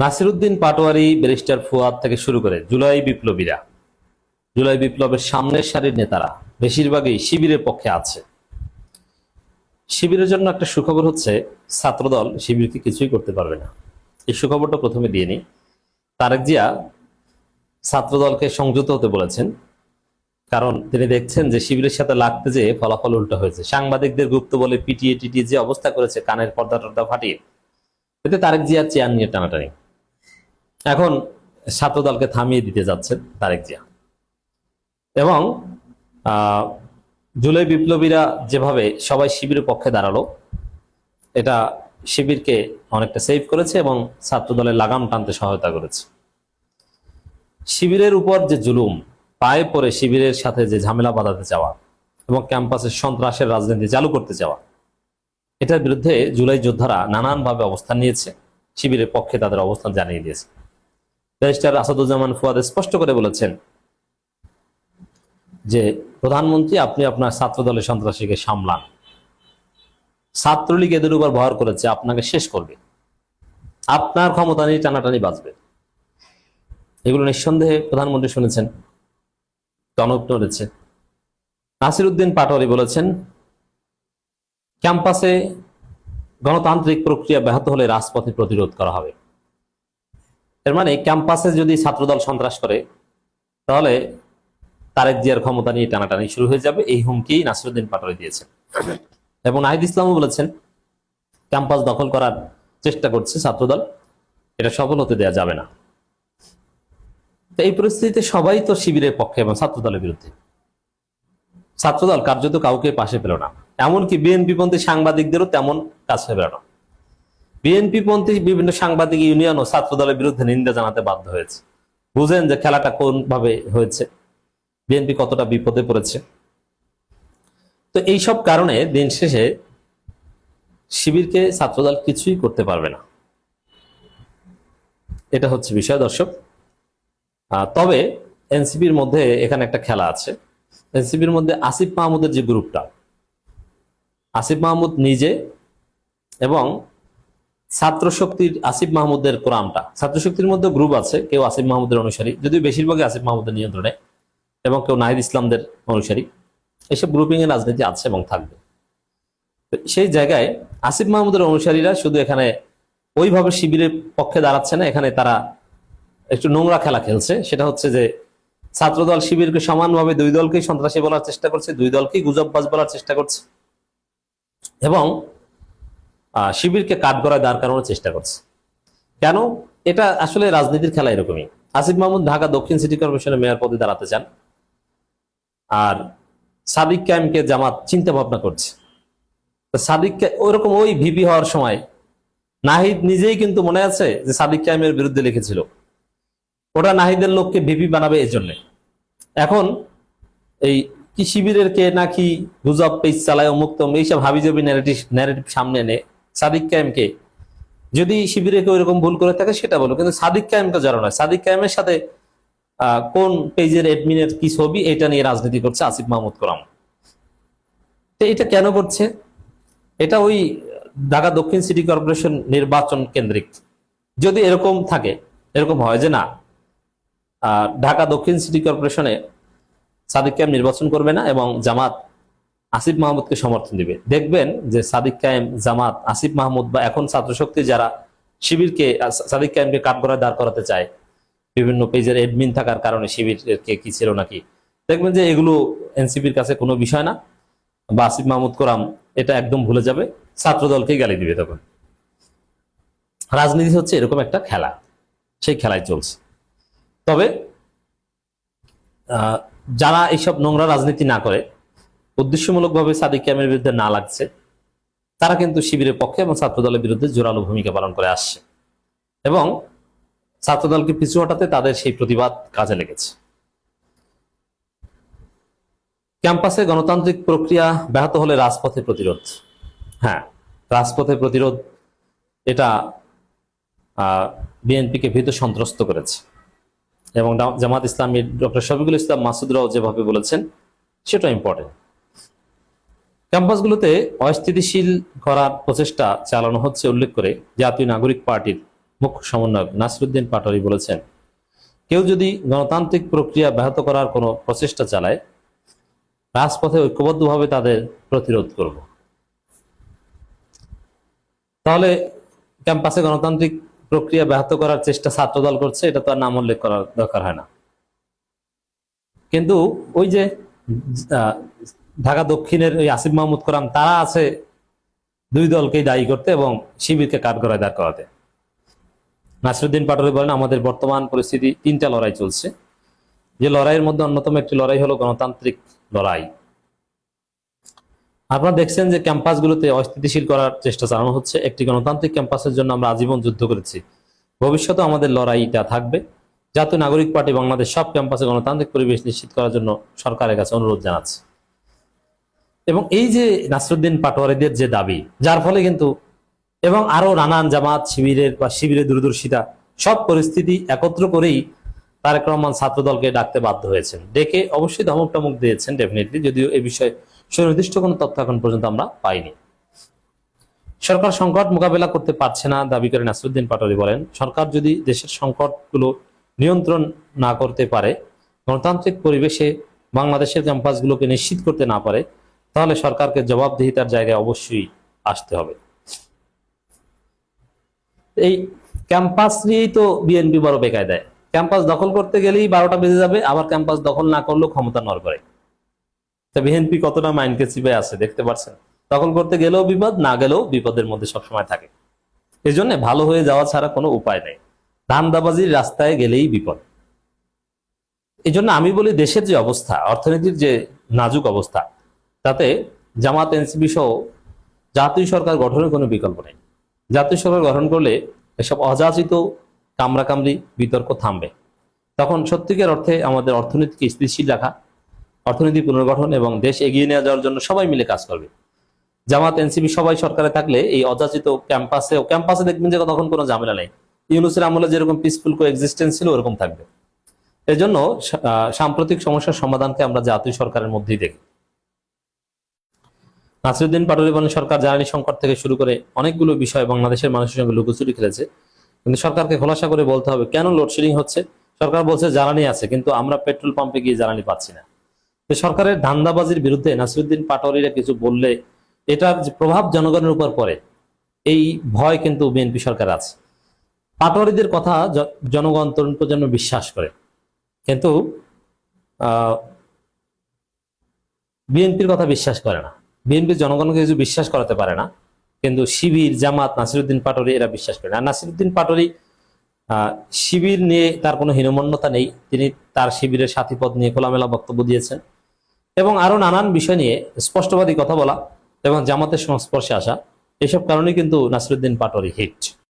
Nasiruddin Patwari, barrister Fuad থেকে শুরু করে জুলাই বিপ্লবীরা, জুলাই বিপ্লবের সামনের সারির নেতারা বেশিরভাগই শিবিরের পক্ষে আছে। শিবিরের জন্য একটা সুখবর হচ্ছে, ছাত্রদল শিবিরকে কিছুই করতে পারবে না। এই সুখবরটা প্রথমে দিয়ে নিই। তারেক জিয়া ছাত্রদলকে সংযত হতে বলেছেন, কারণ তিনি দেখছেন যে শিবিরের সাথে লাগতে যেয়ে ফলাফল উল্টো হয়েছে। সাংবাদিকদের গুপ্ত বলে পিটিয়ে টিটিয়ে যে অবস্থা করেছে, কানের পর্দা টর্দা ফাটিয়ে, এতে তারেক জিয়ার চেয়ার নিয়ে টানাটানি। এখন ছাত্রদলকে থামিয়ে দিতে যাচ্ছেন তারেক জিয়া। এবং জুলাই বিপ্লবীরা যেভাবে সবাই শিবিরের পক্ষে দাঁড়ালো, এটা শিবিরকে অনেকটা সেভ করেছে এবং ছাত্রদলের লাগাম টানতে সহায়তা করেছে। শিবিরের উপর যে জুলুম, পায়ে পড়ে শিবিরের সাথে যে ঝামেলা বাঁধাতে যাওয়া এবং ক্যাম্পাসে সন্ত্রাসের রাজনীতি চালু করতে যাওয়া, এটার বিরুদ্ধে জুলাই যোদ্ধারা নানানভাবে অবস্থান নিয়েছে, শিবিরের পক্ষে তাদের অবস্থান জানিয়ে দিয়েছে। ব্যারিস্টার আসাদুজ্জামান ফুয়াদ স্পষ্ট করে বলেছেন যে, প্রধানমন্ত্রী, আপনি আপনার ছাত্রদলের সন্ত্রাসীকে সামলান। ছাত্রলীগ এদের উপর ভর করেছে, আপনাকে শেষ করবে, আপনার ক্ষমতা নিয়ে টানাটানি বাঁচবে। এগুলো নিঃসন্দেহে প্রধানমন্ত্রী শুনেছেন, টনক নড়েছে। নাসিরউদ্দিন পাটোয়ারি বলেছেন, ক্যাম্পাসে গণতান্ত্রিক প্রক্রিয়া ব্যাহত হলে রাজপথে প্রতিরোধ করা হবে। এর মানে ক্যাম্পাসে যদি ছাত্রদল সন্ত্রাস করে, তাহলে তারেক জিয়ার ক্ষমতা নিয়ে টানাটানি শুরু হয়ে যাবে। এই হুমকি নাসিরউদ্দিন পাটোয়ারি দিয়েছেন। এবং নাহিদ ইসলামও বলেছেন, ক্যাম্পাস দখল করার চেষ্টা করছে ছাত্রদল, এটা সফল হতে দেওয়া যাবে না। তো এই পরিস্থিতিতে সবাই তো শিবিরের পক্ষে এবং ছাত্রদলের বিরুদ্ধে। ছাত্রদল কার্যত কাউকে পাশে পেল না, এমনকি বিএনপি পন্থী সাংবাদিকদেরও তেমন কাছে পেল না। বিএনপি পন্থী বিভিন্ন সাংবাদিক ইউনিয়নও ছাত্রদলের বিরুদ্ধে নিন্দা জানাতে বাধ্য হয়েছে। বুঝেন যে খেলাটা কোন ভাবে হয়েছে, বিএনপি কতটা বিপদে পড়েছে। তো এইসব কারণে দিন শেষে শিবিরকে ছাত্রদল কিছুই করতে পারবে না, এটা হচ্ছে বিষয় দর্শক। তবে এনসিপির মধ্যে এখানে একটা খেলা আছে। এনসিপির মধ্যে আসিফ মাহমুদের যে গ্রুপটা, আসিফ মাহমুদ নিজে এবং ছাত্র শক্তির আসিফ মাহমুদের কোরআনটা, ছাত্র শক্তির মধ্যে গ্রুপ আছে, কেউ আসিফ মাহমুদের অনুসারী, যদিও বেশিরভাগই আসিফ মাহমুদের নিয়ন্ত্রণে, এবং কেউ নাহিদ ইসলামদের অনুসারী। এইসব গ্রুপিং এর রাজনীতি আছে এবং থাকবে। সেই জায়গায় আসিফ মাহমুদের অনুসারীরা শুধু এখানে ওইভাবে শিবিরের পক্ষে দাঁড়াচ্ছে না, এখানে তারা একটু নোংরা খেলা খেলছে। সেটা হচ্ছে যে, ছাত্রদল শিবিরকে সমানভাবে দুই দলকেই সন্ত্রাসী বলার চেষ্টা করছে, দুই দলকেই গুজববাজ বলার চেষ্টা করছে, এবং শিবিরকে কাঠগড়ায় দাঁড় করানোর চেষ্টা করছে। কেন? এটা আসলে রাজনীতির খেলা এরকমই। আসিফ মাহমুদ ঢাকা দক্ষিণ সিটি কর্পোরেশনের মেয়র পদে দাঁড়াতে চান, আর সাদিক কায়েমকে জামাত চিন্তা ভাবনা করছে। সাদিককে ওইরকম ওই ভিপি হওয়ার সময় নাহিদ নিজেই কিন্তু মনে আছে যে সাদিক কায়েমের বিরুদ্ধে লিখেছিল, ওটা নাহিদের লোককে ভিপি বানাবে এই জন্য। এখন এই কি শিবিরের কে নাকি গুজব পেজ চালায়, অমুক তমুক, এইসব হাবিজাবি ন্যারেটিভ সামনে এনে সাদিক কায়েমকে, যদি শিবিরে কেউ এরকম ভুল করে থাকে সেটা বলো, কিন্তু সাদিক কায়েমকে জানো না। সাদিক কায়েমের সাথে কোন পেজের এডমিনের কি ছবি, এটা নিয়ে রাজনীতি করছে আসিফ মাহমুদ কোরআন। তো এটা কেন করছে? এটা ওই ঢাকা দক্ষিণ সিটি কর্পোরেশন নির্বাচন কেন্দ্রিক। যদি এরকম থাকে, এরকম হয় যে না, ঢাকা দক্ষিণ সিটি কর্পোরেশনে সাদিক কায়েম নির্বাচন করবে না এবং জামাত আসিফ মাহমুদকে সমর্থন দিবে, দেখবেন যে সাদিক কায়েম, জামাত, আসিফ মাহমুদ বা এখন ছাত্র শক্তি যারা শিবিরকে, সাদিক কায়েমকে কাঠগড়ায় দাঁড় করাতে চায়, বিভিন্ন পেজের এডমিন থাকার কারণে শিবিরকে কি ছিল নাকি, দেখবেন যে এগুলো এনসিপির কাছে কোনো বিষয় না, বা আসিফ মাহমুদ কোরআন এটা একদম ভুলে যাবে, ছাত্রদলকেই গালি দিবে। তখন রাজনীতি হচ্ছে এরকম একটা খেলা, সেই খেলায় চলছে। তবে যারা এইসব নোংরা রাজনীতি না করে, উদ্দেশ্যমূলকভাবে সাদিক কায়েমের বিরুদ্ধে না লাগছে, তারা কিন্তু শিবিরের পক্ষে এবং ছাত্রদলের বিরুদ্ধে জোরালো ভূমিকা পালন করে আসছে, এবং ছাত্রদলকে পিছু হটাতে তাদের সেই প্রতিবাদ কাজে লেগেছে। ক্যাম্পাসে গণতান্ত্রিক প্রক্রিয়া ব্যাহত হলে রাজপথে প্রতিরোধ। হ্যাঁ, রাজপথে প্রতিরোধ, এটা বিএনপিকে ভীত সন্ত্রস্ত করেছে, এবং জামাত ইসলামীর ডক্টর শফিকুল ইসলাম মাসুদরাও যেভাবে বলেছেন সেটা ইম্পর্টেন্ট। ক্যাম্পাসগুলোতে অস্থিতিশীল করার প্রচেষ্টা চালানো হচ্ছে উল্লেখ করে জাতীয় নাগরিক পার্টির মুখ্য সমন্বয়ক নাসিরউদ্দিন পাটোয়ারী বলেছেন, কেউ যদি গণতান্ত্রিক প্রক্রিয়া ব্যাহত করার কোনো প্রচেষ্টা চালায়, রাজপথে ঐক্যবদ্ধভাবে তাদের প্রতিরোধ করব। তাহলে ক্যাম্পাসে গণতান্ত্রিক প্রক্রিয়া ব্যাহত করার চেষ্টা ছাত্রদল করছে, এটা তো আর নাম উল্লেখ করার দরকার হয় না। কিন্তু ওই যে ঢাকা দক্ষিণের ওই আসিফ মাহমুদ কোরআন, তারা আছে দুই দলকেই দায়ী করতে এবং শিবিরকে কাঠগড়ায় দাঁড় করাতে। নাসিরউদ্দিন পাটোয়ারী বলেন, আমাদের বর্তমান পরিস্থিতি তিনটা লড়াই চলছে, যে লড়াইয়ের মধ্যে অন্যতম একটি লড়াই হলো গণতান্ত্রিক লড়াই। আপনারা দেখছেন যে ক্যাম্পাসগুলোতে অস্থিতিশীল করার চেষ্টা চালানো হচ্ছে। একটি গণতান্ত্রিক ক্যাম্পাসের জন্য আমরা আজীবন যুদ্ধ করেছি, ভবিষ্যতে আমাদের লড়াইটা থাকবে। জাতীয় নাগরিক পার্টি বাংলাদেশ সব ক্যাম্পাসে গণতান্ত্রিক পরিবেশ নিশ্চিত করার জন্য সরকারের কাছে অনুরোধ জানাচ্ছে। এবং এই যে নাসিরউদ্দিন পাটোয়ারীদের যে দাবি, যার ফলে কিন্তু এবং আরো নানান জামাত শিবিরের বা শিবিরের দূরদর্শিতা সব পরিস্থিতি একত্র করেই তারেক রহমান ছাত্রদলকে ডাকতে বাধ্য হয়েছেন। ডেকে অবশ্যই ধমক টমক দিয়েছেন ডেফিনেটলি, যদিও এই বিষয়ে সুনির্দিষ্ট কোনো তথ্য এখন পর্যন্ত আমরা পাইনি। সরকার সংকট মোকাবেলা করতে পারছে না দাবি করে নাসিরউদ্দিন পাটোয়ারী বলেন, সরকার যদি দেশের সংকটগুলো নিয়ন্ত্রণ না করতে পারে, গণতান্ত্রিক পরিবেশে বাংলাদেশের ক্যাম্পাসগুলোকে নিশ্চিত করতে না পারে, তাহলে সরকারকে জবাবদিহিতার জায়গায় অবশ্যই আসতে হবে। এই ক্যাম্পাস নিয়েই তো বিএনপি বড় বেকায়দায়। ক্যাম্পাস দখল করতে গেলেই 12টা বেজে যাবে, আবার ক্যাম্পাস দখল না করলেও ক্ষমতা নড়বড়ে। তা বিএনপি কতটা মাইন্ডকে চিপে আছে দেখতে পাচ্ছেন। দখল করতে গেলেও বিপদ, না গেলেও বিপদের মধ্যে সবসময় থাকে। এই জন্য ভালো হয়ে যাওয়া ছাড়া কোনো উপায় নেই, ধান্দাবাজির রাস্তায় গেলেই বিপদ। এই জন্য আমি বলি, দেশের যে অবস্থা, অর্থনীতির যে নাজুক অবস্থা, তাতে জামাত এনসিপি সহ জাতীয় সরকার গঠনের কোনো বিকল্প নেই। জাতীয় সরকার গঠন করলে এসব অযাচিত কামড়াকামড়ি বিতর্ক থামবে। তখন সত্যিকার অর্থে আমাদের অর্থনীতিকে স্থিতিশীল রাখা, অর্থনীতি পুনর্গঠন এবং দেশ এগিয়ে নিয়ে যাওয়ার জন্য সবাই মিলে কাজ করবে। জামাত এনসিপি সবাই সরকারে থাকলে এই অযাচিত ক্যাম্পাসে দেখবেন যে তখন কোনো ঝামেলা নেই। ইউনূসের আমলে যেরকম পিসফুল কোএক্সিস্টেন্স ছিল ওরকম থাকবে। এজন্য সাম্প্রতিক সমস্যার সমাধানকে আমরা জাতীয় সরকারের মধ্যেই দেখি। নাসিরউদ্দিন পাটোয়ারী বলেন, সরকার জ্বালানি সংকট থেকে শুরু করে অনেকগুলো বিষয় বাংলাদেশের মানুষের সঙ্গে লুকোচুরি খেলেছে, কিন্তু সরকারকে খোলাসা করে বলতে হবে কেন লোডশেডিং হচ্ছে। সরকার বলছে জ্বালানি আছে, কিন্তু আমরা পেট্রোল পাম্পে গিয়ে জ্বালানি পাচ্ছি না। তো সরকারের ধান্দাবাজির বিরুদ্ধে নাসিরউদ্দিন পাটোয়ারীরা কিছু বললে এটার যে প্রভাব জনগণের উপর পড়ে, এই ভয় কিন্তু বিএনপি সরকার আছে। পাটোয়ারীদের কথা জনগণ, তরুণ প্রজন্ম বিশ্বাস করে, কিন্তু বিএনপির কথা বিশ্বাস করে না। বিএনপি জনগণকে কিছু বিশ্বাস করাতে পারে না, কিন্তু শিবির, জামাত, নাসিরউদ্দিন পাটোয়ারী এরা বিশ্বাস করে না। নাসিরউদ্দিন পাটোয়ারী শিবির নিয়ে তার কোনো হীনমন্যতা নেই, তিনি তার শিবিরের সাথী পদ নিয়ে খোলামেলা বক্তব্য দিয়েছেন এবং আরো নানান বিষয় নিয়ে স্পষ্টবাদী কথা বলা এবং জামাতের সংস্পর্শে আসা, এসব কারণে কিন্তু নাসিরউদ্দিন পাটোয়ারী হিট।